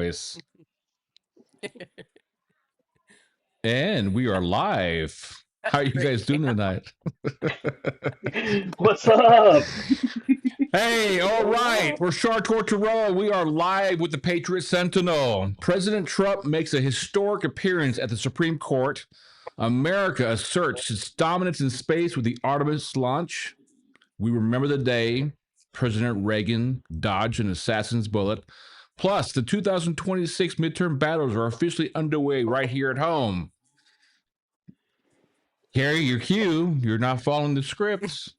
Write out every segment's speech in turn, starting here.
voice. And we are live. How are you guys doing tonight? What's up? Hey, all right. We're Rarchar. We are live with the Patriot Sentinel. President Trump makes a historic appearance at the Supreme Court. America asserts its dominance in space with the Artemis launch. We remember the day President Reagan dodged an assassin's bullet. Plus, the 2026 midterm battles are officially underway right here at home. Kari, your cue. You're not following the scripts.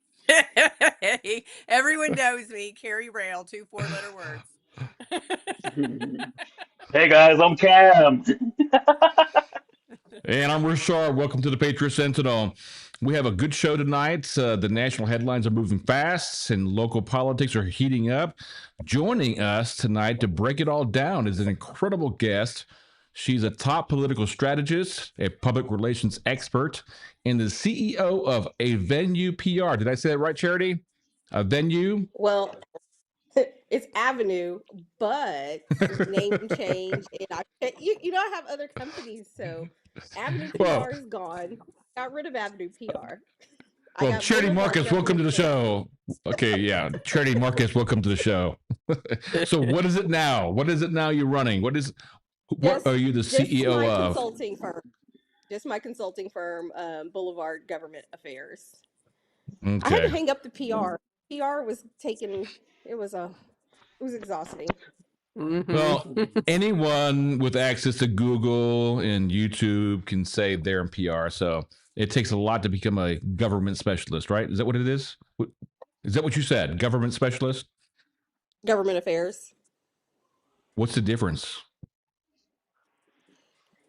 Everyone knows me. Kari Rail, 2 4-letter words. Hey guys, I'm Cam. And I'm Rarchar. Welcome to the Patriot Sentinel. We have a good show tonight. The national headlines are moving fast and local politics are heating up. Joining us tonight to break it all down is an incredible guest. She's a top political strategist, a public relations expert, and the CEO of Avenu PR. Did I say that right, Charity? Avenu? Well, it's Avenue, but name change. And I have other companies, so Avenue PR is gone. Got rid of Avenue PR. Well, Charity Marcus, welcome to the show. Okay, yeah. Charity Marcus, welcome to the show. So what is it now? What is it now you're running? What are you the CEO of? Consulting firm. Just my consulting firm, Boulevard Government Affairs. Okay. I had to hang up the PR. PR was it was exhausting. Mm-hmm. Well, anyone with access to Google and YouTube can say they're in PR. So it takes a lot to become a government specialist, right? Is that what it is? Is that what you said? Government specialist? Government affairs. What's the difference?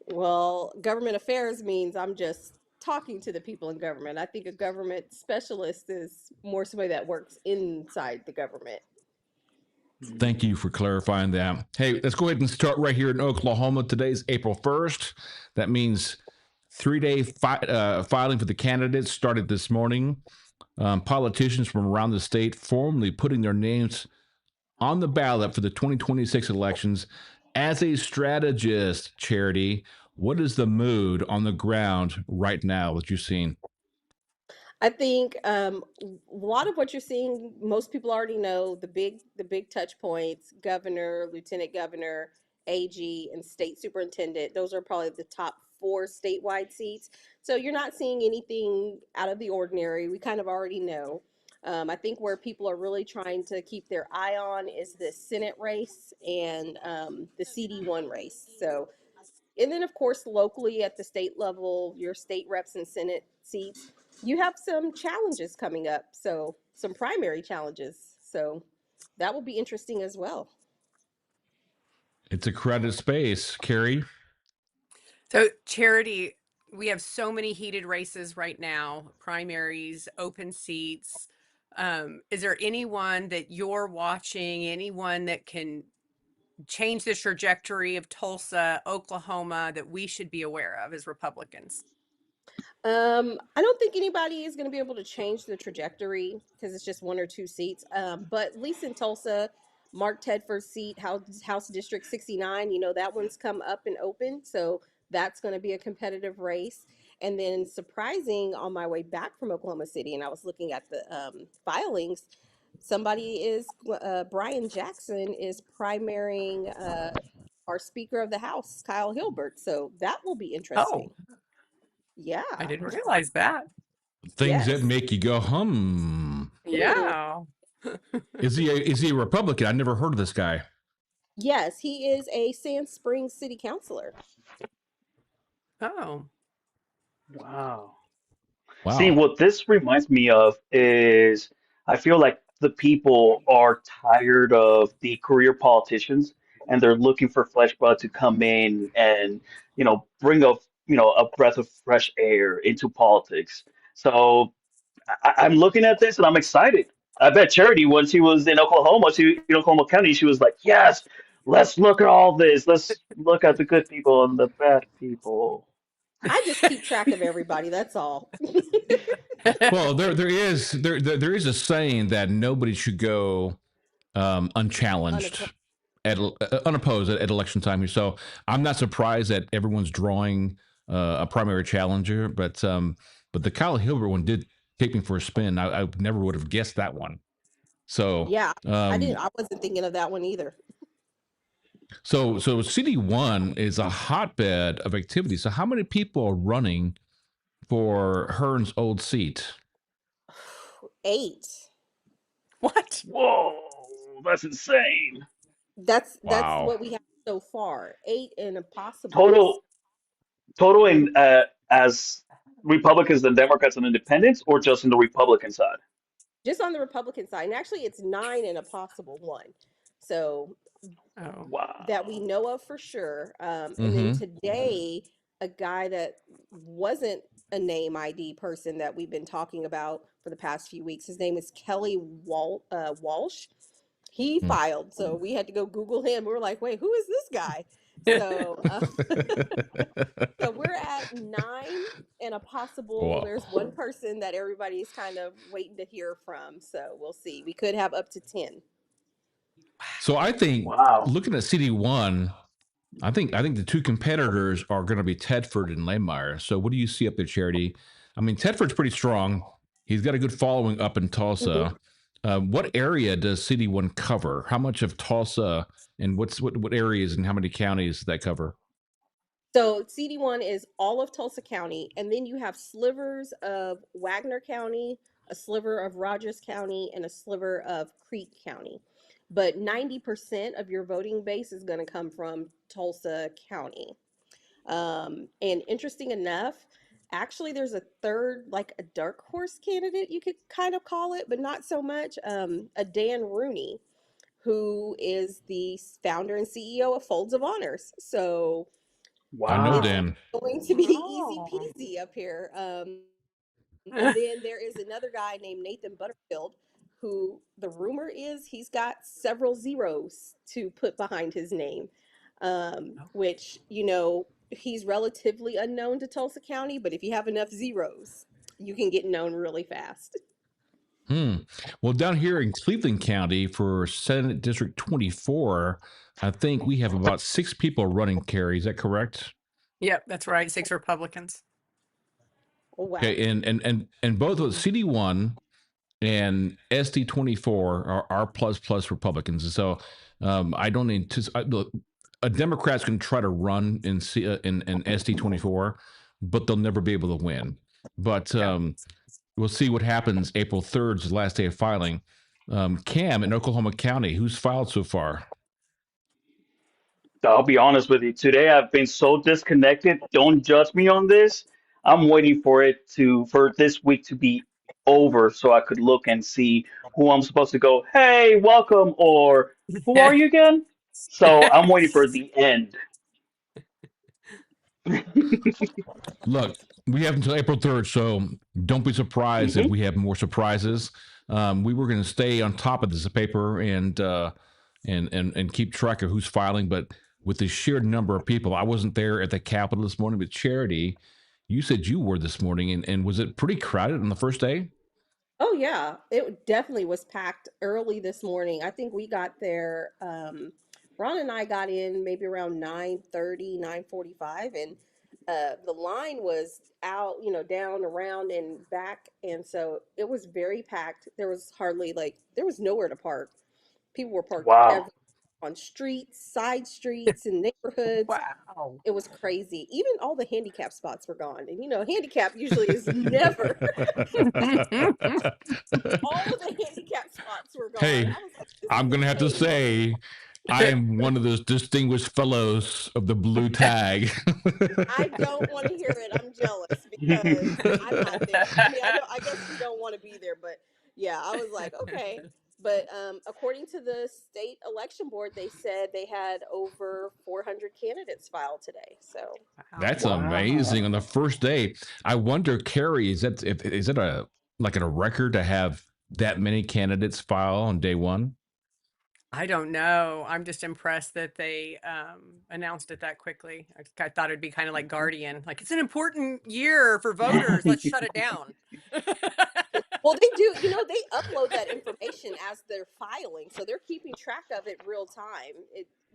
Well, government affairs means I'm just talking to the people in government. I think a government specialist is more somebody that works inside the government. Thank you for clarifying that. Hey, let's go ahead and start right here in Oklahoma. Today's April 1st. That means 3-day filing for the candidates started this morning. Politicians from around the state formally putting their names on the ballot for the 2026 elections. As a strategist, Charity, what is the mood on the ground right now that you've seen? I think a lot of what you're seeing, most people already know the big touch points: governor, lieutenant governor, AG, and state superintendent. Those are probably the top 4 statewide seats. So you're not seeing anything out of the ordinary. We kind of already know. I think where people are really trying to keep their eye on is the Senate race and the CD1 race. So, and then of course locally at the state level, your state reps and Senate seats, you have some challenges coming up. So some primary challenges. So that will be interesting as well. It's a crowded space, Kari. So Charity, we have so many heated races right now, primaries, open seats. Is there anyone that you're watching, anyone that can change the trajectory of Tulsa, Oklahoma, that we should be aware of as Republicans? I don't think anybody is going to be able to change the trajectory because it's just 1 or 2 seats. But at least in Tulsa, Mark Tedford's seat, House District 69, that one's come up and open. So that's going to be a competitive race. And then surprising, on my way back from Oklahoma City, and I was looking at the filings, Brian Jackson is primarying our Speaker of the House, Kyle Hilbert. So that will be interesting. Oh, yeah. I didn't realize that. Things that make you go, Yeah. Is he a Republican? I never heard of this guy. Yes, he is a Sand Springs city councilor. Oh. Wow. See, what this reminds me of is I feel like the people are tired of the career politicians and they're looking for flesh blood to come in and, bring a breath of fresh air into politics. So I'm looking at this and I'm excited. I bet Charity, when she was in Oklahoma, in Oklahoma County, she was like, yes, let's look at all this. Let's look at the good people and the bad people. I just keep track of everybody. That's all. Well, there is a saying that nobody should go unchallenged. unopposed at election time here. So I'm not surprised that everyone's drawing a primary challenger, but the Kyle Hilbert one did take me for a spin. I never would have guessed that one. So yeah, I wasn't thinking of that one either. So CD1 is a hotbed of activity. So how many people are running for Hearn's old seat? 8. What? Whoa, that's insane. That's Wow. what we have so far. 8 and a possible. Total in as Republicans and Democrats and Independents, or just in the Republican side? Just on the Republican side, and actually, it's 9 and a possible 1. So wow, that we know of for sure. And then today, a guy that wasn't a name ID person that we've been talking about for the past few weeks. His name is Kelly Walsh. He filed, so we had to go Google him. We were like, wait, who is this guy? So, so we're at 9 and a possible. Wow. There's one person that everybody's kind of waiting to hear from. So we'll see. We could have up to 10. So I think looking at CD1, I think the two competitors are going to be Tedford and Laymeyer. So what do you see up there, Charity? I mean, Tedford's pretty strong. He's got a good following up in Tulsa. What area does CD1 cover? How much of Tulsa, and what areas and how many counties does that cover? So CD1 is all of Tulsa County, and then you have slivers of Wagner County, a sliver of Rogers County, and a sliver of Creek County. But 90% of your voting base is going to come from Tulsa County. And interesting enough, actually, there's a third, like a dark horse candidate, you could kind of call it, but not so much. A Dan Rooney, who is the founder and CEO of Folds of Honors. So I know Dan. It's going to be easy peasy up here. And then there is another guy named Nathan Butterfield, who the rumor is he's got several zeros to put behind his name, which, you know, he's relatively unknown to Tulsa County, but if you have enough zeros, you can get known really fast. Well, down here in Cleveland County for Senate District 24, I think we have about 6 people running, Kari. Is that correct? Yep, that's right. 6 Republicans. Oh, wow. Okay, and both of CD1 and SD24 are R++ Republicans. So I don't anticipate a Democrat's going to try to run in SD24, but they'll never be able to win. But we'll see what happens. April 3rd is the last day of filing. Cam in Oklahoma County, who's filed so far? I'll be honest with you. Today I've been so disconnected. Don't judge me on this. I'm waiting for this week to be over so I could look and see who I'm supposed to go, hey, welcome, or who are you again? So I'm waiting for the end. Look, we have until April 3rd, so don't be surprised if we have more surprises. We were going to stay on top of this paper and keep track of who's filing, but with the sheer number of people, I wasn't there at the Capitol this morning. But Charity, you said you were this morning, and was it pretty crowded on the first day? Oh yeah, it definitely was packed early this morning. I think we got there. Ron and I got in maybe around 9:30, 9:45, and the line was out, you know, down, around, and back, and so it was very packed. There was nowhere to park. People were parked on streets, side streets, and neighborhoods. Wow. It was crazy. Even all the handicap spots were gone. And, you know, handicap usually is never. All of the handicap spots were gone. Hey, I'm going to have to say, I am one of those distinguished fellows of the blue tag. I don't want to hear it. I'm jealous because I'm not there. I mean, I guess you don't want to be there, but yeah, I was like, okay. But according to the state election board, they said they had over 400 candidates filed today. So that's amazing on the first day. I wonder, Kari, is it a record to have that many candidates file on day one? I don't know. I'm just impressed that they announced it that quickly. I thought it'd be kind of like Guardian, like it's an important year for voters. Let's shut it down. Well, they do. You know, they upload that information as they're filing, so they're keeping track of it real time.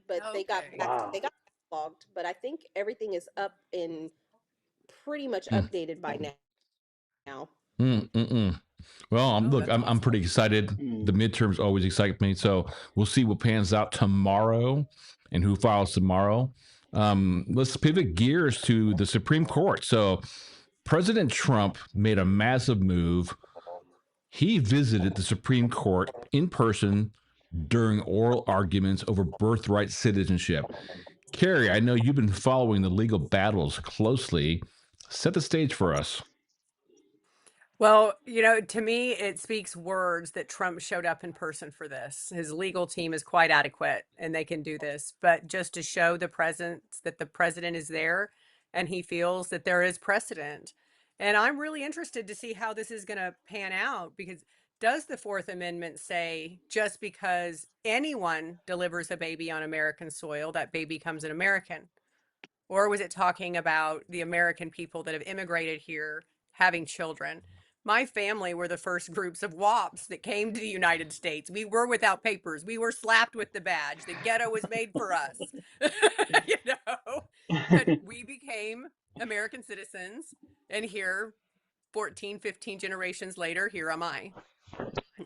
But they got Okay. Wow. they got logged. But I think everything is up and pretty much Mm. updated by now. Well, Oh, look, that's I'm pretty awesome. excited. The midterms always excite me, so we'll see what pans out tomorrow and who files tomorrow. Let's pivot gears to the Supreme Court. So, President Trump made a massive move. He visited the Supreme Court in person during oral arguments over birthright citizenship. Kari, I know you've been following the legal battles closely. Set the stage for us. Well, to me, it speaks words that Trump showed up in person for this. His legal team is quite adequate and they can do this. But just to show the presence that the president is there and he feels that there is precedent. And I'm really interested to see how this is going to pan out, because does the Fourth Amendment say just because anyone delivers a baby on American soil, that baby becomes an American? Or was it talking about the American people that have immigrated here having children? My family were the first groups of WAPs that came to the United States. We were without papers. We were slapped with the badge. The ghetto was made for us, but we became American citizens. And here, 14, 15 generations later, here am I.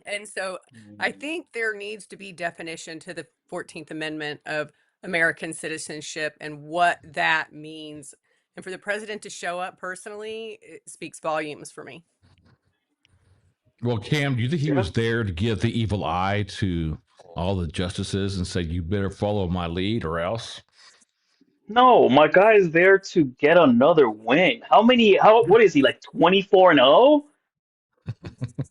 And so I think there needs to be definition to the 14th Amendment of American citizenship and what that means. And for the president to show up personally, it speaks volumes for me. Well, Cam, do you think he Yeah. was there to give the evil eye to all the justices and say, you better follow my lead or else? No, my guy is there to get another win. What is he, like 24-0?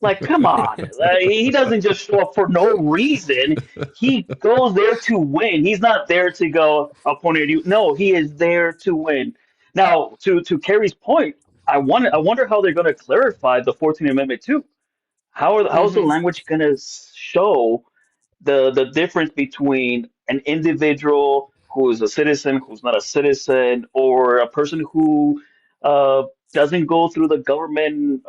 Like, come on. He doesn't just show up for no reason. He goes there to win. He's not there to go, I'll point at you. No, he is there to win. Now, to Kerry's point, I wonder how they're going to clarify the 14th Amendment too. How's the Mm-hmm. language going to show the difference between an individual who is a citizen, who's not a citizen, or a person who uh, doesn't go through the government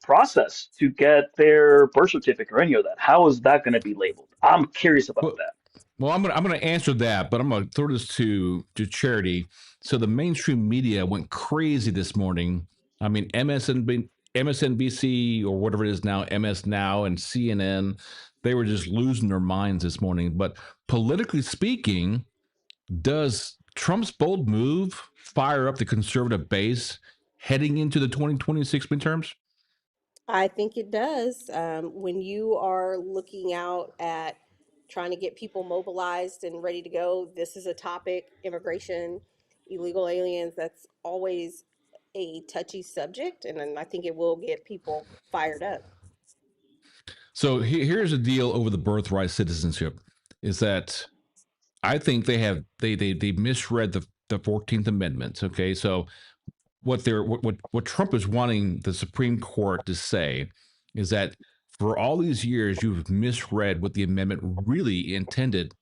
process to get their birth certificate or any of that? How is that going to be labeled? I'm curious about Well, that. well, I'm gonna answer that, but I'm gonna throw this to Charity. So the mainstream media went crazy this morning. I mean, MSNBC or whatever it is now, MS Now and CNN, they were just losing their minds this morning. But politically speaking, does Trump's bold move fire up the conservative base heading into the 2026 midterms? I think it does. When you are looking out at trying to get people mobilized and ready to go, this is a topic: immigration, illegal aliens. That's always a touchy subject, and I think it will get people fired up. So here's the deal over the birthright citizenship is that I think they misread the 14th Amendment. Okay, so what Trump is wanting the Supreme Court to say is that for all these years you've misread what the amendment really intended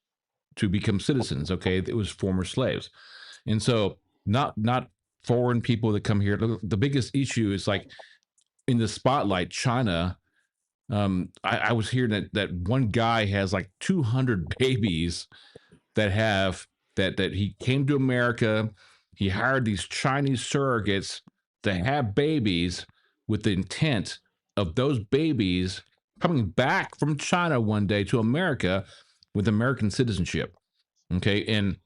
to become citizens. Okay, it was former slaves, and so not foreign people that come here. The biggest issue is like in the spotlight, China. I was hearing that one guy has like 200 babies that have that he came to America. He hired these Chinese surrogates to have babies with the intent of those babies coming back from China one day to America with American citizenship. Okay, and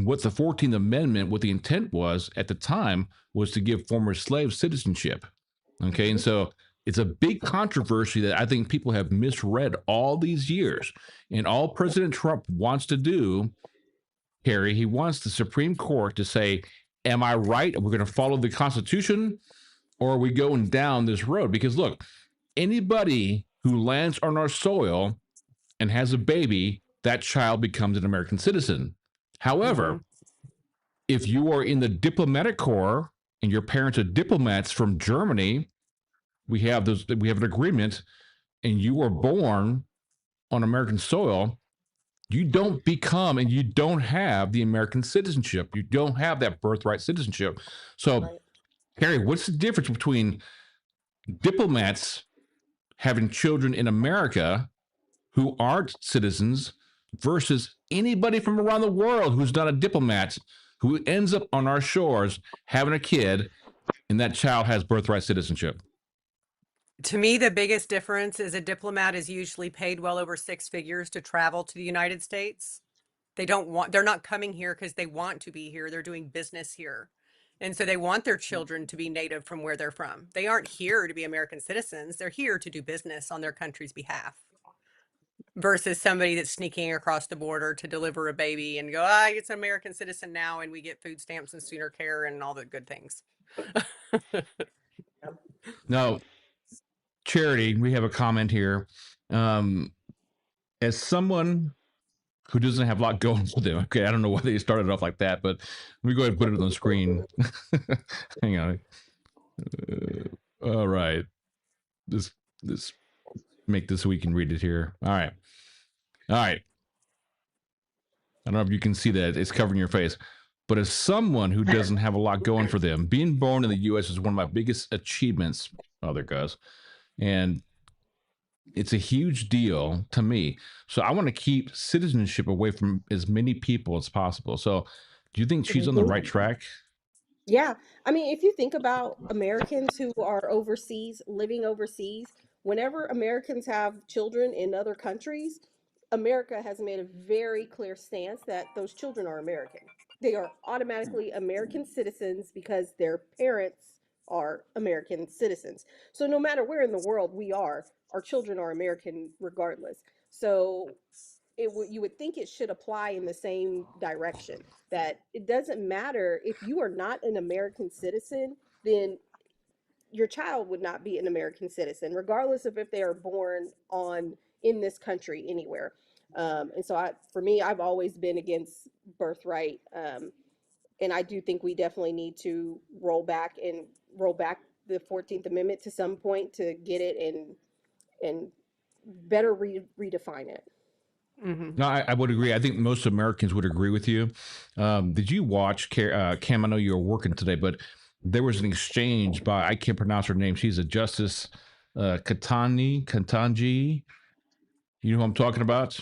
what the 14th Amendment, what the intent was at the time was to give former slaves citizenship. Okay, and so it's a big controversy that I think people have misread all these years. And all President Trump wants to do, Harry, he wants the Supreme Court to say, am I right? Are we going to follow the Constitution or are we going down this road? Because look, anybody who lands on our soil and has a baby, that child becomes an American citizen. However, if you are in the diplomatic corps and your parents are diplomats from Germany, we have an agreement, and you were born on American soil, you don't become and you don't have the American citizenship. You don't have that birthright citizenship. So, Right. Harry, what's the difference between diplomats having children in America who aren't citizens versus anybody from around the world who's not a diplomat who ends up on our shores having a kid and that child has birthright citizenship? To me, the biggest difference is a diplomat is usually paid well over 6 figures to travel to the United States. They're not coming here because they want to be here. They're doing business here. And so they want their children to be native from where they're from. They aren't here to be American citizens. They're here to do business on their country's behalf. Versus somebody that's sneaking across the border to deliver a baby and go, it's an American citizen now, and we get food stamps and sooner care and all the good things. Now, Charity, we have a comment here. As someone who doesn't have a lot going for them, okay, I don't know why they started off like that, but let me go ahead and put it on the screen. Hang on. All right. This make this so we can read it here. All right. I don't know if you can see that. It's covering your face. But as someone who doesn't have a lot going for them, being born in the U.S. is one of my biggest achievements. Oh, there it goes. And it's a huge deal to me. So I want to keep citizenship away from as many people as possible. So do you think she's on the right track? Yeah. I mean, if you think about Americans who are overseas, living overseas, whenever Americans have children in other countries, America has made a very clear stance that those children are American. They are automatically American citizens because their parents are American citizens. So no matter where in the world we are, our children are American regardless. So you would think it should apply in the same direction, that it doesn't matter if you are not an American citizen, then your child would not be an American citizen, regardless of if they are born in this country anywhere. And so for me, I've always been against birthright. And I do think we definitely need to roll back the 14th Amendment to some point to get it and better redefine it. Mm-hmm. No, I would agree. I think most Americans would agree with you. Did you watch, Cam? I know you were working today, but there was an exchange by, I can't pronounce her name. She's a Justice Katanji. You know who I'm talking about?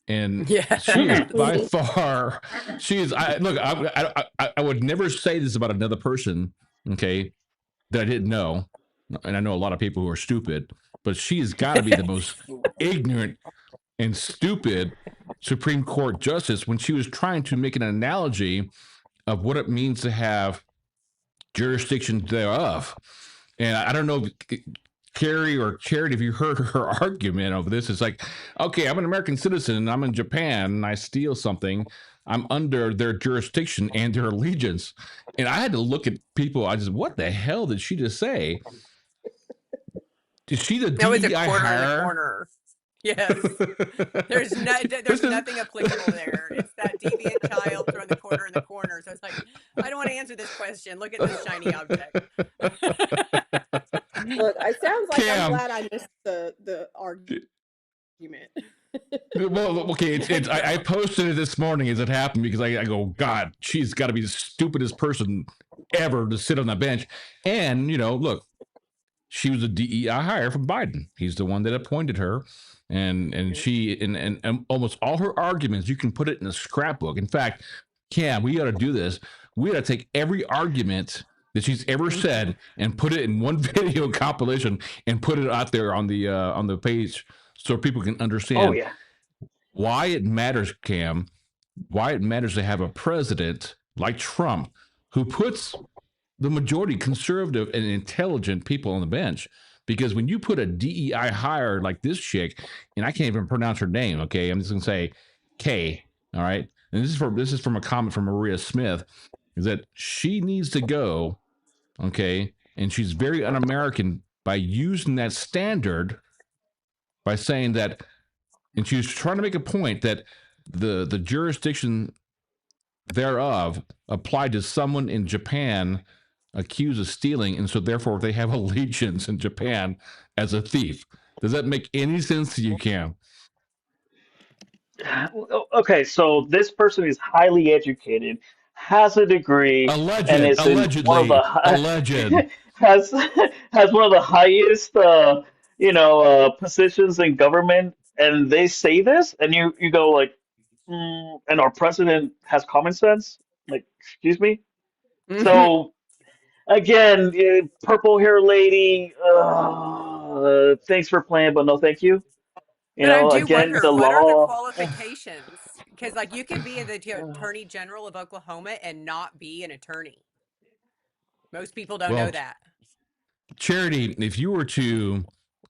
And yeah. She is by far, I would never say this about another person, okay, that I didn't know. And I know a lot of people who are stupid, but she's got to be the most ignorant and stupid Supreme Court justice when she was trying to make an analogy of what it means to have jurisdiction thereof. And I don't know, Kari or Charity, if you heard her argument over this, it's like, okay, I'm an American citizen and I'm in Japan and I steal something. I'm under their jurisdiction and their allegiance. And I had to look at people. What the hell did she just say? Is she the DEI hire? Yes. There's nothing applicable there. It's that deviant child throwing the quarter in the corner. So it's like, I don't want to answer this question. Look at this shiny object. Look, it sounds like Cam, I'm glad I missed the argument. Well, okay, I posted it this morning as it happened because I go, God, she's got to be the stupidest person ever to sit on that bench. And, look, she was a DEI hire from Biden. He's the one that appointed her. And she and almost all her arguments, you can put it in a scrapbook. In fact, Cam, we ought to do this. We ought to take every argument that she's ever said and put it in one video compilation and put it out there on the page so people can understand why it matters, Cam, why it matters to have a president like Trump who puts the majority conservative and intelligent people on the bench. Because when you put a DEI hire like this chick, and I can't even pronounce her name, okay? I'm just going to say K, all right? And this is from a comment from Maria Smith, is that she needs to go, okay? And she's very un-American by using that standard, by saying that, and she was trying to make a point that the jurisdiction thereof applied to someone in Japan accused of stealing, and so therefore they have allegiance in Japan as a thief. Does that make any sense to you, Cam? Okay, so this person is highly educated, has a degree, and is allegedly, in one of the has one of the highest positions in government, and they say this, and you go like, and our president has common sense. Like, excuse me. Mhm. So again, purple hair lady. Thanks for playing, but no, thank you. But I do Again, wonder, the what are the law. qualifications? Because, like, you could be the attorney general of Oklahoma and not be an attorney. Most people don't know Well, that. Charity, if you were to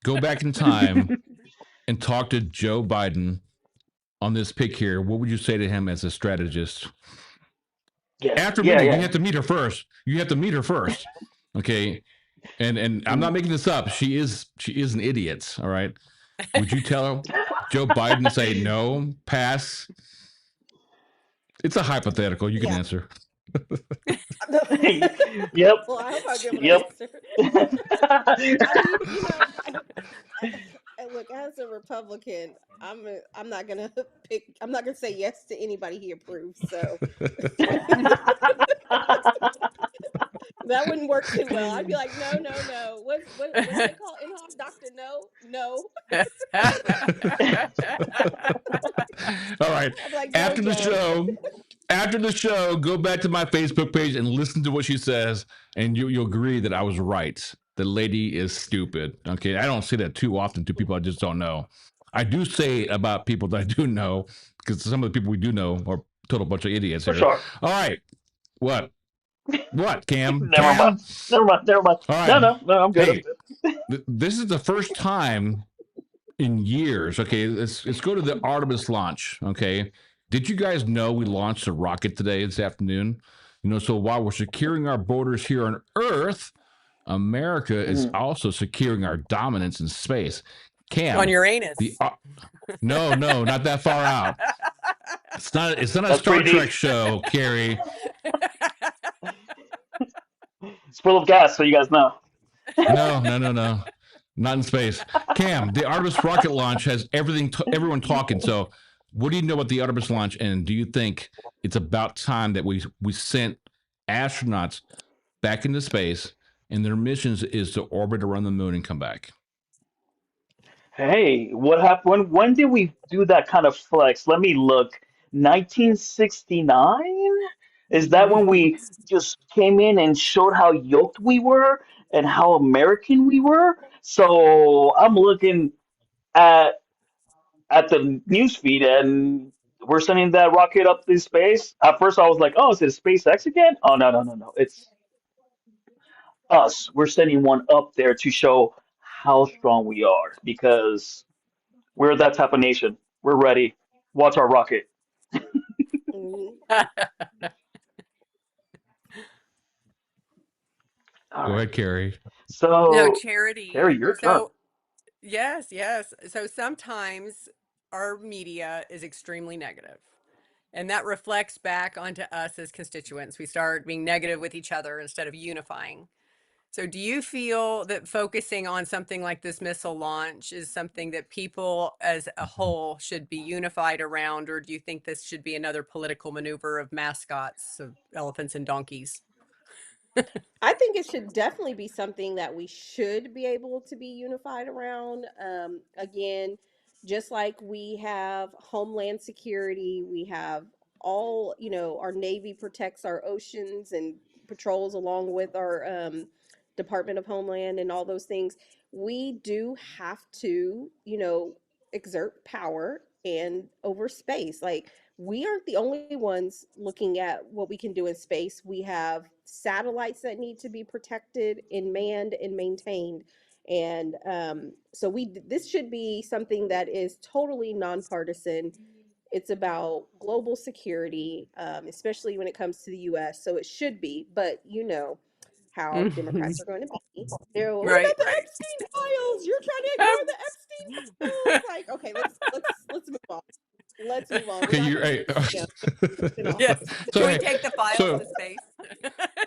go back in time and talk to Joe Biden on this pick here, what would you say to him as a strategist? Yeah, After yeah, meeting, you yeah. have to meet her first. You have to meet her first. Okay. And I'm not making this up. She is an idiot. All right. Would you tell Joe Biden to say no, pass? It's a hypothetical. You can Yeah. answer. Yep. Well, I hope I give an Yep. answer. I mean, look, as a Republican, I'm not gonna pick. I'm not gonna say yes to anybody he approves. So that wouldn't work too well. I'd be like, no, no, no. What do they call in home doctor? No, no. All right. I'm like, no, After the Joe. show, go back to my Facebook page and listen to what she says, and you'll agree that I was right. The lady is stupid. Okay, I don't say that too often to people I just don't know. I do say it about people that I do know, because some of the people we do know are total bunch of idiots For here. sure. All right, what, Cam? Never mind. Never mind. All right. No, I'm good. Hey, this is the first time in years. Okay, let's go to the Artemis launch. Okay, did you guys know we launched a rocket today, this afternoon? So while we're securing our borders here on Earth, America is also securing our dominance in space. Cam, on Uranus. No, not that far out. It's not a That's Star pretty Trek deep. show, Kari. It's full of gas, so you guys know. No. Not in space. Cam, the Artemis rocket launch has everyone talking. So, what do you know about the Artemis launch? And do you think it's about time that we sent astronauts back into space, and their missions is to orbit around the moon and come back? Hey, what happened? When did we do that kind of flex? Let me look. 1969? Is that when we just came in and showed how yoked we were and how American we were? So I'm looking at the news feed, and we're sending that rocket up in space. At first, I was like, "Oh, is it SpaceX again?" Oh, no, no, no, no! It's us. We're sending one up there to show how strong we are because we're that type of nation. We're ready. Watch our rocket. Mhm. All Go right. ahead, Kari. No, So, Charity. Carrie, your turn. So, yes, yes. So sometimes our media is extremely negative, and that reflects back onto us as constituents. We start being negative with each other instead of unifying. So, do you feel that focusing on something like this missile launch is something that people as a whole should be unified around, or do you think this should be another political maneuver of mascots of elephants and donkeys? I think it should definitely be something that we should be able to be unified around. Again, just like we have Homeland Security, we have all, our Navy protects our oceans and patrols along with our Department of Homeland and all those things. We do have to, exert power and over space. Like, we aren't the only ones looking at what we can do in space. We have satellites that need to be protected and manned and maintained. And so this should be something that is totally nonpartisan. It's about global security, especially when it comes to the U.S. So it should be, but how Democrats are going to be. What Right, about the right. Epstein files? You're trying to ignore the Epstein files. Like, okay, let's move on. Let's move on. We're Okay, not you. going to Hey, keep, off. Yes. so Can we hey, take the files so to space?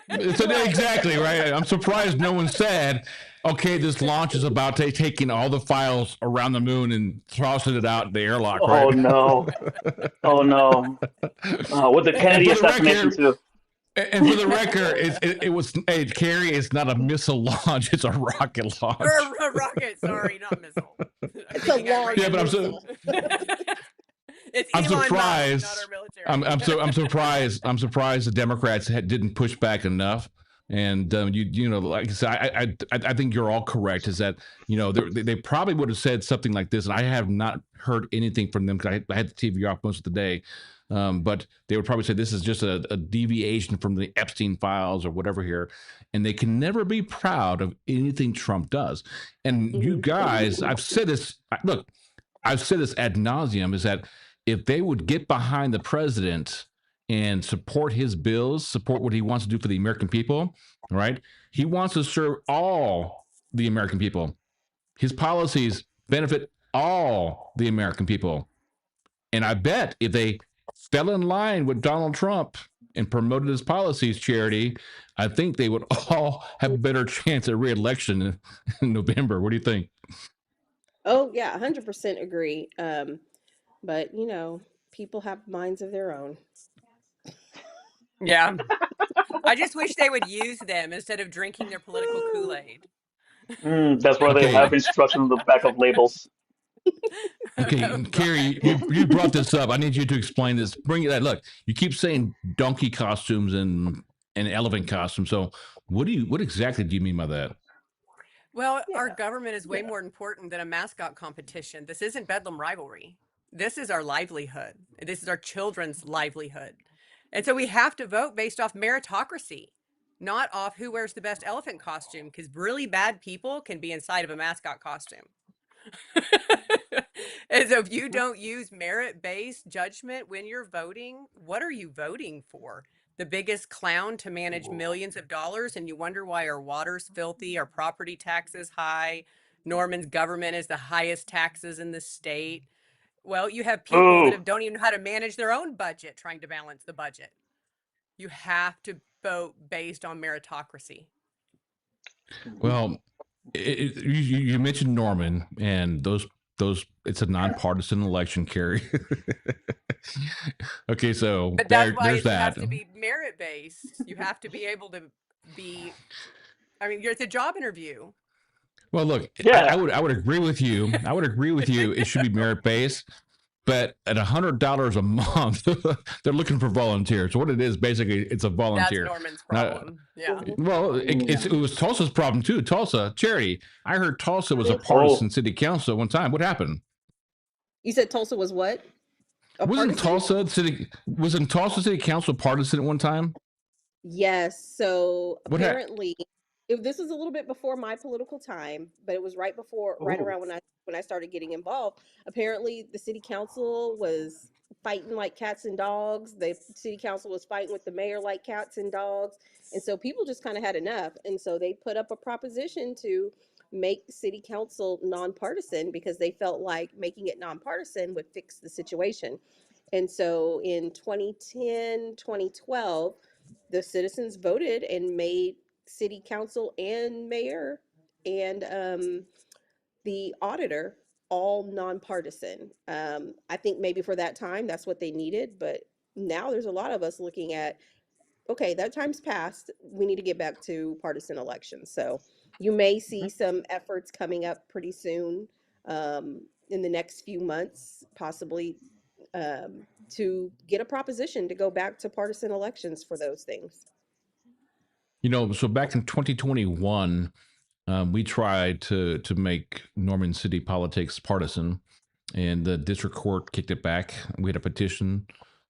Right. exactly right. I'm surprised no one said, "Okay, this launch is about taking all the files around the moon and tossing it out the airlock." Right. Oh no. Oh no. With the And Kennedy for the assassination record, too. And for the record, it was Kari. It's not a missile launch; it's a rocket launch. Or a rocket, sorry, not missile. It's a large missile. I'm surprised. Musk, not our military. I'm surprised. I'm surprised the Democrats didn't push back enough. And you know, like I said, I think you're all correct. Is that, you know, they probably would have said something like this, and I have not heard anything from them because I had the TV off most of the day. But they would probably say this is just a deviation from the Epstein files or whatever here, and they can never be proud of anything Trump does. And you guys, I've said this. Look, I've said this ad nauseum. Is that if they would get behind the president and support his bills, support what he wants to do for the American people, right? He wants to serve all the American people. His policies benefit all the American people. And I bet if they fell in line with Donald Trump and promoted his policies, Charity, I think they would all have a better chance at re-election in November. What do you think? Oh, yeah, 100% agree. But, you know, people have minds of their own. Yeah. I just wish they would use them instead of drinking their political Kool-Aid. That's why they have instructions on the back of labels. Okay, Kari, you brought this up. I need you to explain this. Bring that. Look, you keep saying donkey costumes and elephant costumes. So what exactly do you mean by that? Well, our government is way more important than a mascot competition. This isn't Bedlam rivalry. This is our livelihood. This is our children's livelihood. And so we have to vote based off meritocracy, not off who wears the best elephant costume, because really bad people can be inside of a mascot costume. And so if you don't use merit-based judgment when you're voting, what are you voting for? The biggest clown to manage millions of dollars, and you wonder why our water's filthy, our property tax is high, Norman's government is the highest taxes in the state. Well, you have people that don't even know how to manage their own budget, trying to balance the budget. You have to vote based on meritocracy. Well, you mentioned Norman, and those it's a nonpartisan election, Kari. Okay, so but that's why it has to be merit-based. You have to be able to be. I mean, it's a job interview. Well, look, I would agree with you. I would agree with you. It should be merit-based. But at $100 a month, they're looking for volunteers. So what it is, basically, it's a volunteer. That's Norman's problem. Well, it was Tulsa's problem too. Tulsa, Charity. I heard Tulsa was a partisan city council at one time. What happened? You said Tulsa was what? Wasn't Tulsa City Council partisan at one time? Yes. So apparently, this was a little bit before my political time, but it was right around when I started getting involved. Apparently, the city council was fighting like cats and dogs. The city council was fighting with the mayor like cats and dogs. And so people just kind of had enough. And so they put up a proposition to make the city council nonpartisan because they felt like making it nonpartisan would fix the situation. And so in 2010, 2012, the citizens voted and made city council and mayor and the auditor all nonpartisan. I think maybe for that time that's what they needed, but now there's a lot of us looking at, okay, that time's passed. We need to get back to partisan elections. So you may see some efforts coming up pretty soon in the next few months, possibly to get a proposition to go back to partisan elections for those things. You know, so back in 2021, we tried to make Norman City politics partisan, and the district court kicked it back. We had a petition,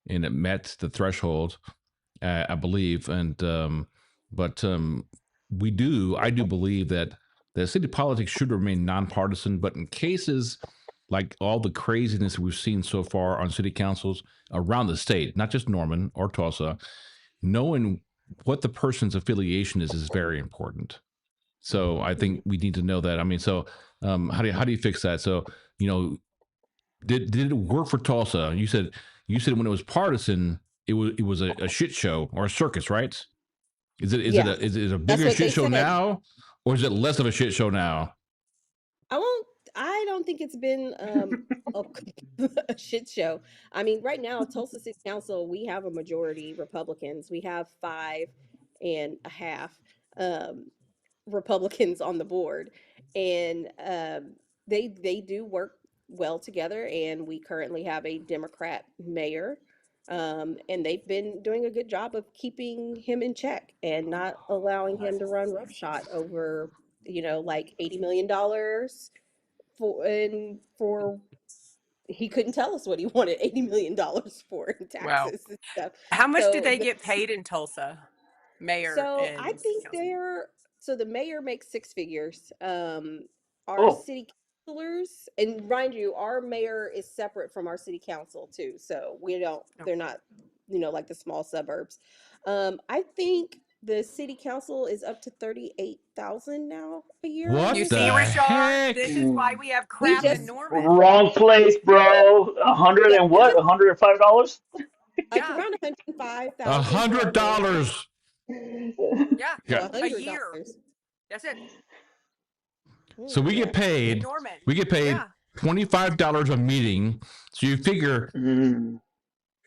and it met the threshold, I believe. And I do believe that the city politics should remain nonpartisan. But in cases like all the craziness we've seen so far on city councils around the state, not just Norman or Tulsa, knowing what the person's affiliation is very important. So I think we need to know that. I mean, so how do you fix that? So, you know, did it work for Tulsa? You said when it was partisan, it was a shit show or a circus, right? Is it a bigger shit show now, or is it less of a shit show now? I don't think it's been a shit show. I mean, right now, Tulsa City Council, we have a majority Republicans. We have 5.5 Republicans on the board, and they do work well together. And we currently have a Democrat mayor, and they've been doing a good job of keeping him in check and not allowing him to run roughshod over, like $80 million for he couldn't tell us what he wanted $80 million for in Wow. taxes and stuff. How much do So they get paid in Tulsa? Mayor so I and think council. so the mayor makes six figures. Our Oh, city councilors, and mind you, our mayor is separate from our city council too. So they're not, like the small suburbs. I think the city council is up to 38,000 now a year in What You this see, the city. Rashard, heck? this is why we have We crap in just, Norman. wrong place, bro. A hundred yeah, and we what? just $105? like Yeah, around A 105,000 for hundred our mayor. dollars. yeah, No, Yeah. a $100. year. That's it So we get Yeah. in paid. Norman. We get paid Yeah, $25 a meeting. So you figure Mm.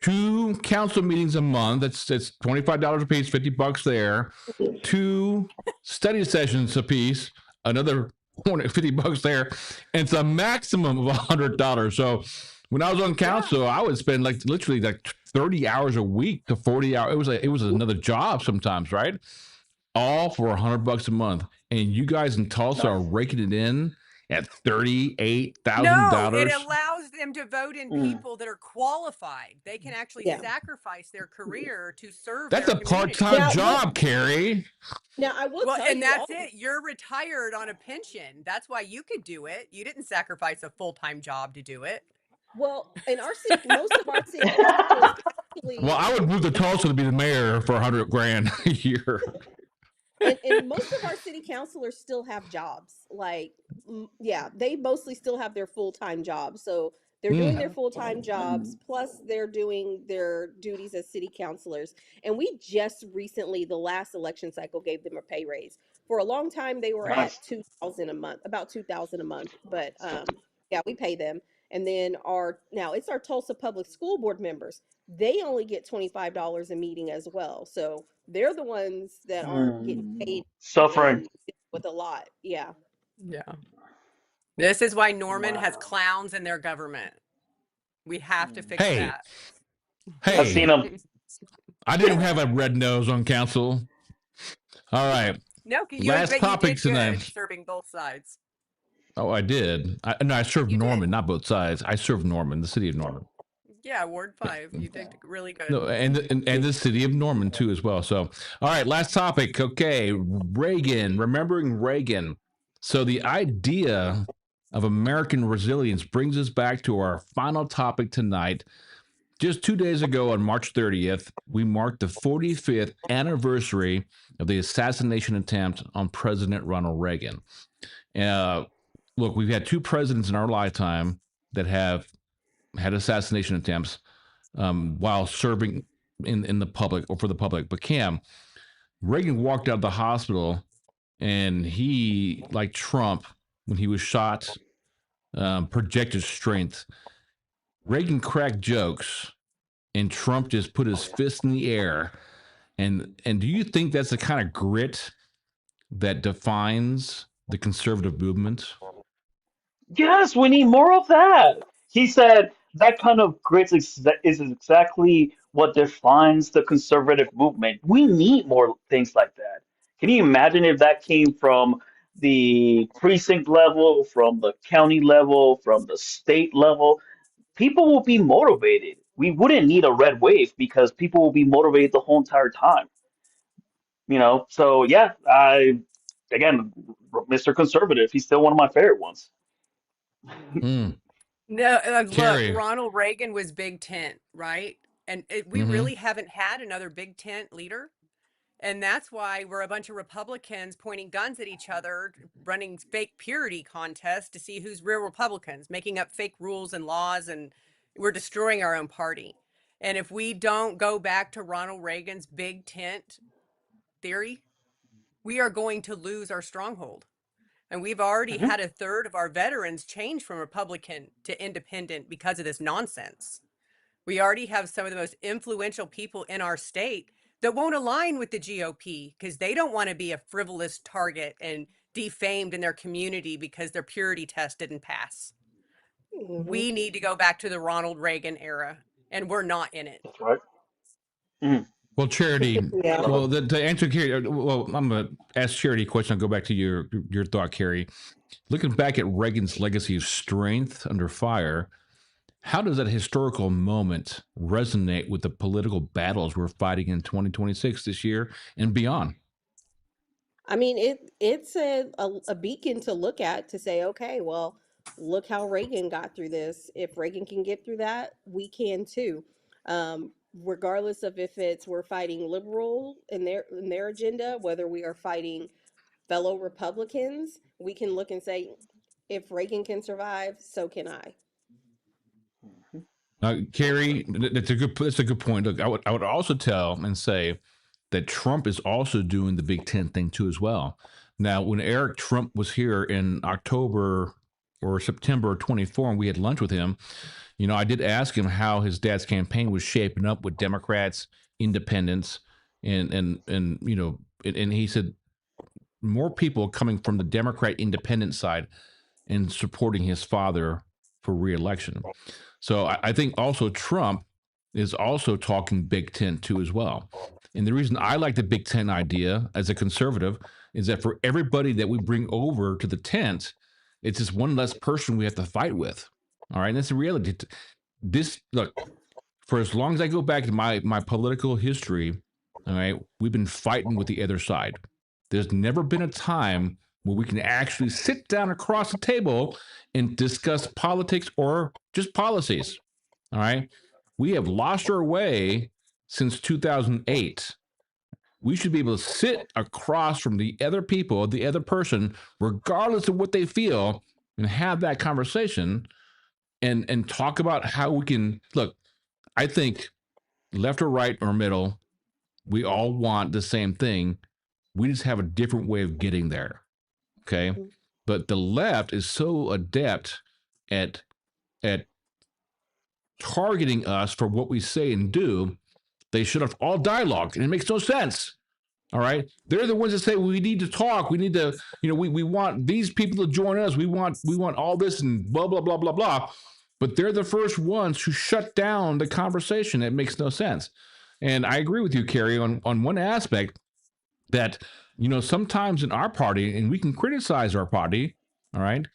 2 council meetings a month. That's $25 a piece, $50 there. 2 study sessions a piece, another $50 there. And it's a maximum of $100. So when I was on yeah. council, I would spend like literally like 30 hours a week to 40 hours. It was another job sometimes, right? All for $100 a month. And you guys in Tulsa are Nice. raking it in at No, it $38,000. allows them to vote in Mm. people that are qualified. They can actually Yeah. sacrifice their career to serve That's their a community. part-time Now, what? job, Carrie. Now, I will Well, tell and you that's all. it. You're retired on a pension. That's why you could do it. You didn't sacrifice a full-time job to do it. Well, in our city, most of our city councilors Well, actually, I would move to Tulsa to be the mayor for 100 grand a year. and most of our city councilors still have jobs. Like, yeah, they mostly still have their full-time jobs. So they're doing their Mm. full-time jobs, plus they're doing their duties as city councilors. And we just recently, the last election cycle, gave them a pay raise. For a long time, they were Nice. at 2,000 a month, about 2,000 a month. But yeah, we pay them. And then now it's our Tulsa Public School Board members. They only get $25 a meeting as well. So they're the ones that aren't getting paid Suffering. and with a lot. Yeah. Yeah. This is why Norman has Wow. clowns in their government. We have to fix Hey, that. I've seen hey, them. I didn't have a red nose on council. All right. No, Last but you topics did good tonight. serving both sides. Oh, I did. No, I served You did. Norman, not both sides. I served Norman, the city of Norman. Yeah, Ward 5. You did really good. No, and the city of Norman too as well. So, all right, last topic. Okay, Reagan. Remembering Reagan. So the idea of American resilience brings us back to our final topic tonight. Just 2 days ago, on March 30th, we marked the 45th anniversary of the assassination attempt on President Ronald Reagan. Look, we've had 2 presidents in our lifetime that have had assassination attempts while serving in the public or for the public. But Cam, Reagan walked out of the hospital, and he, like Trump, when he was shot, projected strength. Reagan cracked jokes, and Trump just put his fist in the air. And do you think that's the kind of grit that defines the conservative movement? Yes, we need more of that. He said that kind of grit is exactly what defines the conservative movement. We need more things like that. Can you imagine if that came from the precinct level, from the county level, from the state level? People will be motivated. We wouldn't need a red wave because people will be motivated the whole entire time. So yeah, again, Mr. Conservative, he's still one of my favorite ones. Mm. No, look, Carrie. Ronald Reagan was big tent, right? And we really haven't had another big tent leader. And that's why we're a bunch of Republicans pointing guns at each other, running fake purity contests to see who's real Republicans, making up fake rules and laws, and we're destroying our own party. And if we don't go back to Ronald Reagan's big tent theory, we are going to lose our stronghold. And we've already had a third of our veterans change from Republican to independent because of this nonsense. We already have some of the most influential people in our state that won't align with the GOP because they don't want to be a frivolous target and defamed in their community because their purity test didn't pass. We need to go back to the Ronald Reagan era, and we're not in it. That's right. Mm. Well, Charity, Yeah. well, to answer Kari, well, I'm going to ask Charity a question. I'll go back to your thought, Kari. Looking back at Reagan's legacy of strength under fire, how does that historical moment resonate with the political battles we're fighting in 2026 this year and beyond? I mean, it's a beacon to look at to say, okay, well, look how Reagan got through this. If Reagan can get through that, we can too. Regardless of if it's we're fighting liberal in their agenda, whether we are fighting fellow Republicans, we can look and say, if Reagan can survive, so can I. Kari, that's a good point. Look, I would also tell and say that Trump is also doing the Big Tent thing too as well. Now, when Eric Trump was here in October or September 24, and we had lunch with him, you know, I did ask him how his dad's campaign was shaping up with Democrats, independents, and you know, and he said more people coming from the Democrat independent side and supporting his father for re-election. So I think also Trump is also talking Big Tent too as well. And the reason I like the Big Tent idea as a conservative is that for everybody that we bring over to the tent, it's just one less person we have to fight with. All right. And that's the reality. This, look, for as long as I go back to my political history, all right, we've been fighting with the other side. There's never been a time where we can actually sit down across the table and discuss politics or just policies. All right. We have lost our way since 2008. We should be able to sit across from the other people, the other person, regardless of what they feel, and have that conversation and talk about how we can look. I think left or right or middle, we all want the same thing. We just have a different way of getting there. Okay. But the left is so adept at targeting us for what we say and do. They shut off all dialogue, and it makes no sense. All right. They're the ones that say we need to talk. We need to, you know, we want these people to join us. We want all this and blah, blah, blah, blah, blah. But they're the first ones who shut down the conversation. It makes no sense. And I agree with you, Kari, on one aspect that, you know, sometimes in our party, and we can criticize our party, all right,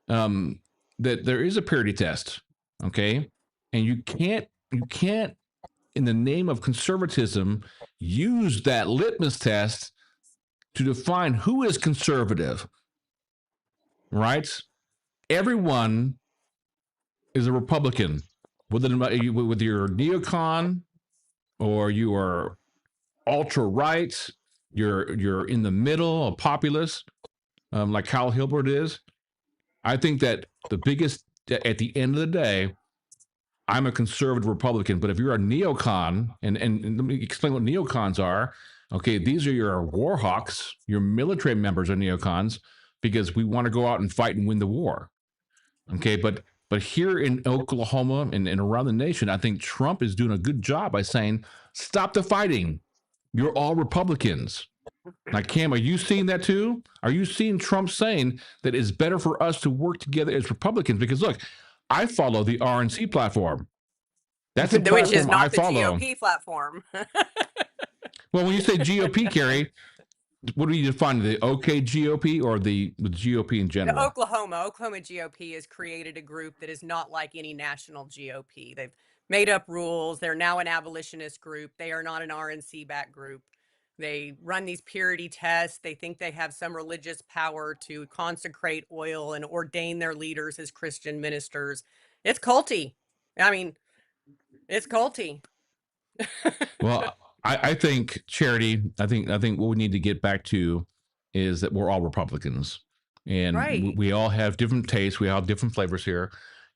that there is a purity test, okay? And you can't, in the name of conservatism, use that litmus test to define who is conservative, right? Everyone is a Republican, whether you're a neocon or you are ultra-right, you're in the middle, a populist, like Kyle Hilbert is. I think that the biggest, at the end of the day, I'm a conservative Republican, but if you're a neocon, and let me explain what neocons are. Okay, these are your war hawks, your military members are neocons, because we want to go out and fight and win the war. Okay, but here in Oklahoma and around the nation, I think Trump is doing a good job by saying, stop the fighting. You're all Republicans. Now, Cam, are you seeing that too? Are you seeing Trump saying that it's better for us to work together as Republicans? Because look, I follow the RNC platform. That's the platform Which is not I the follow. GOP platform. Well, when you say GOP, Kari, what do you define, the OK GOP or the GOP in general? The Oklahoma GOP has created a group that is not like any national GOP. They've made up rules. They're now an abolitionist group. They are not an RNC-backed group. They run these purity tests. They think they have some religious power to consecrate oil and ordain their leaders as Christian ministers. It's culty. I mean, it's culty. Well, I think, Charity, I think what we need to get back to is that we're all Republicans, and right. we all have different tastes. We all have different flavors here.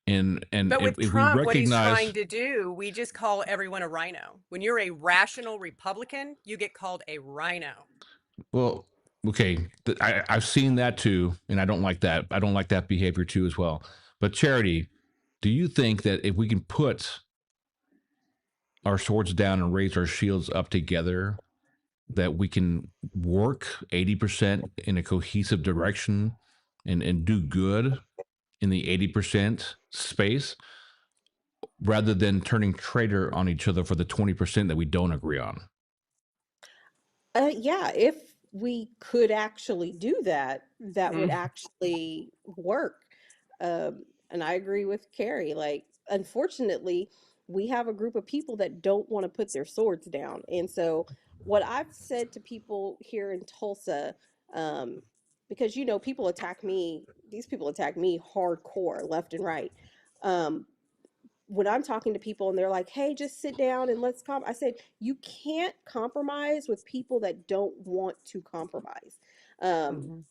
But with if Trump, we recognize, what he's trying to do, we just call everyone a rhino. When you're a rational Republican, you get called a rhino. Well, okay, I've seen that too, and I don't like that. I don't like that behavior too as well. But Charity, do you think that if we can put our swords down and raise our shields up together, that we can work 80% in a cohesive direction and do good in the 80% space rather than turning traitor on each other for the 20% that we don't agree on? Yeah, if we could actually do that, that would actually work. And I agree with Kari. Like, unfortunately, we have a group of people that don't want to put their swords down. And so, what I've said to people here in Tulsa, um, because people attack me, these people attack me hardcore, left and right. Um, when I'm talking to people and they're like, "Hey, just sit down and let's I said, "You can't compromise with people that don't want to compromise." And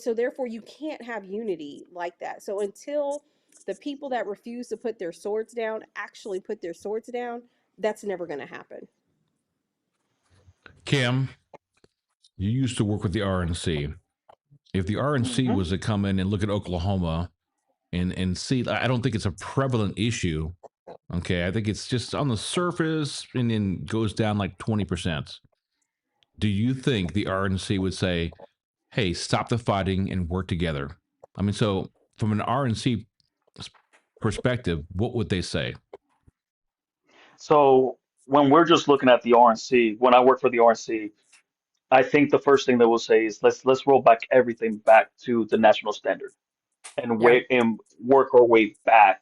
so therefore you can't have unity like that. So until the people that refuse to put their swords down actually put their swords down, that's never going to happen. Kim, you used to work with the RNC. If the RNC was to come in and look at Oklahoma and see, I don't think it's a prevalent issue. Okay, I think it's just on the surface and then goes down like 20%. Do you think the RNC would say, hey, stop the fighting and work together? I mean, so from an RNC perspective, what would they say? So when we're just looking at the RNC, when I work for the RNC, I think the first thing they will say is let's roll back everything back to the national standard and Yeah. wait and work our way back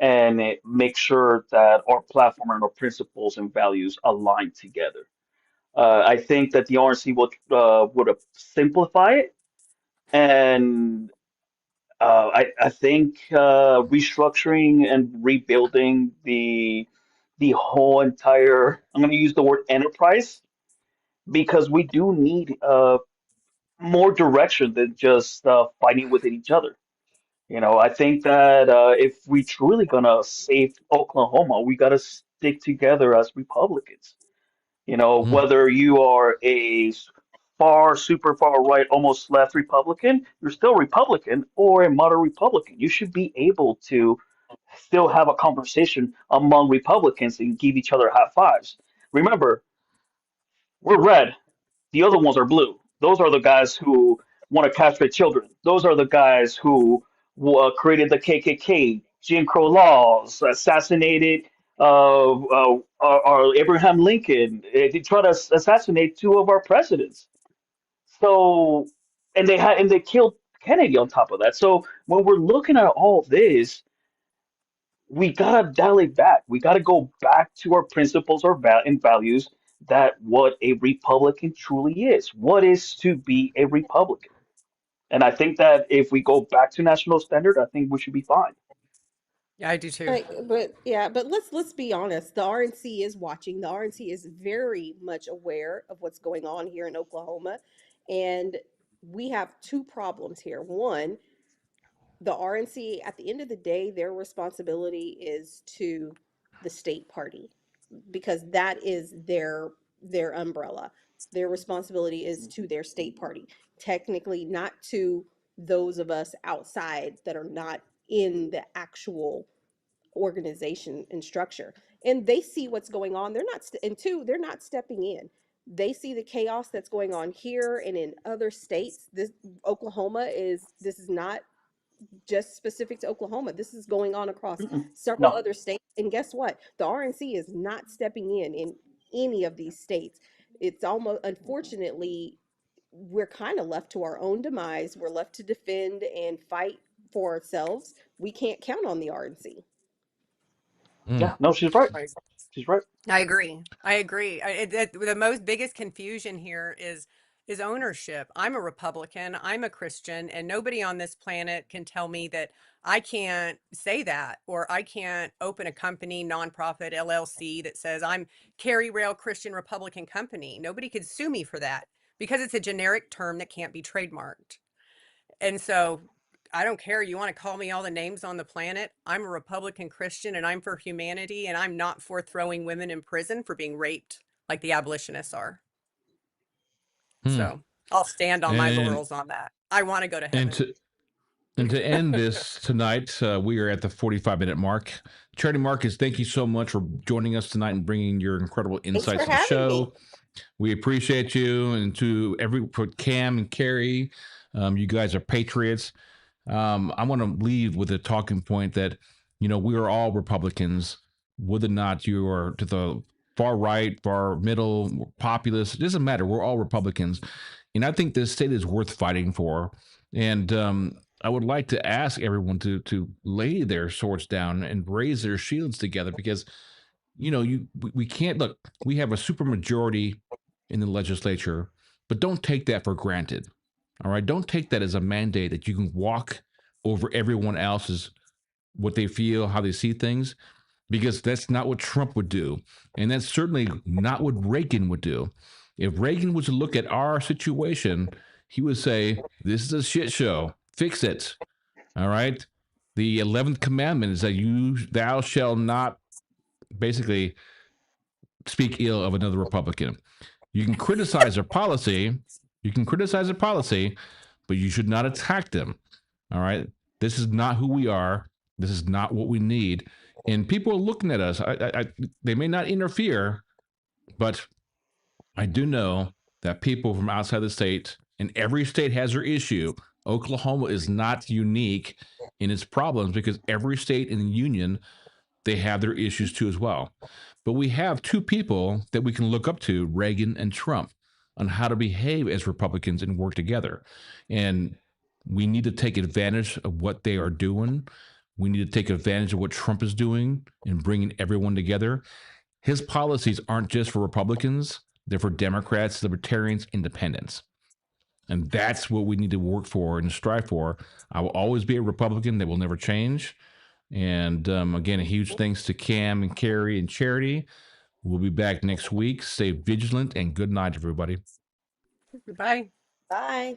and make sure that our platform and our principles and values align together. I think that the RNC would simplify it, and I think restructuring and rebuilding the whole entire, I'm going to use the word enterprise, because we do need more direction than just fighting within each other. I think that if we truly gonna save Oklahoma, we gotta stick together as Republicans. Mm. Whether you are a super far right, almost left Republican, you're still Republican, or a moderate Republican. You should be able to still have a conversation among Republicans and give each other high fives. Remember, we're red. The other ones are blue. Those are the guys who want to castrate children. Those are the guys who created the KKK, Jim Crow laws, assassinated Abraham Lincoln. They tried to assassinate two of our presidents. So, and they killed Kennedy on top of that. So when we're looking at all this, we gotta dial it back. We gotta go back to our principles and values, that what a Republican truly is. What is to be a Republican? And I think that if we go back to national standard, I think we should be fine. Yeah, I do too. Right, but let's be honest. The RNC is watching. The RNC is very much aware of what's going on here in Oklahoma, and we have two problems here. One, the RNC, at the end of the day, their responsibility is to the state party, because that is their umbrella. Their responsibility is to their state party, technically not to those of us outside that are not in the actual organization and structure. And they see what's going on. They're not and two, they're not stepping in. They see the chaos that's going on here and in other states. This is not just specific to Oklahoma. This is going on across Mm-mm. several No. other states. And guess what? The RNC is not stepping in any of these states. It's almost, unfortunately, we're kind of left to our own demise. We're left to defend and fight for ourselves. We can't count on the RNC. Mm. Yeah, no, she's right. Right. She's right. I agree. I agree. The most biggest confusion here is ownership. I'm a Republican. I'm a Christian, and nobody on this planet can tell me that I can't say that, or I can't open a company, nonprofit LLC that says I'm Kari Rail Christian Republican Company. Nobody could sue me for that because it's a generic term that can't be trademarked. And so I don't care. You want to call me all the names on the planet. I'm a Republican Christian and I'm for humanity, and I'm not for throwing women in prison for being raped like the abolitionists are. Hmm. So I'll stand on my laurels on that. I want to go to heaven. And to end this tonight, we are at the 45-minute mark. Charity Marcus, thank you so much for joining us tonight and bringing your incredible insights to the show. Me. We appreciate you. And to Cam and Kari, you guys are patriots. I want to leave with a talking point that, we are all Republicans, whether or not you are to the far right, far middle, populist. It doesn't matter. We're all Republicans. And I think this state is worth fighting for. And I would like to ask everyone to lay their swords down and raise their shields together, because, we can't look. We have a supermajority in the legislature, but don't take that for granted. All right, don't take that as a mandate that you can walk over everyone else's what they feel, how they see things, because that's not what Trump would do, and that's certainly not what Reagan would do. If Reagan was to look at our situation, he would say, "This is a shit show. Fix it." All right. The 11th commandment is that thou shalt not basically speak ill of another Republican. You can criticize their policy. But you should not attack them. All right. This is not who we are. This is not what we need. And people are looking at us. They may not interfere, but I do know that people from outside the state, and every state has their issue. Oklahoma is not unique in its problems, because every state in the union, they have their issues too as well. But we have two people that we can look up to, Reagan and Trump, on how to behave as Republicans and work together. And we need to take advantage of what they are doing. We need to take advantage of what Trump is doing and bringing everyone together. His policies aren't just for Republicans. They're for Democrats, Libertarians, Independents. And that's what we need to work for and strive for. I will always be a Republican. That will never change. And again, a huge thanks to Cam and Kari and Charity. We'll be back next week. Stay vigilant, and good night, everybody. Bye. Bye.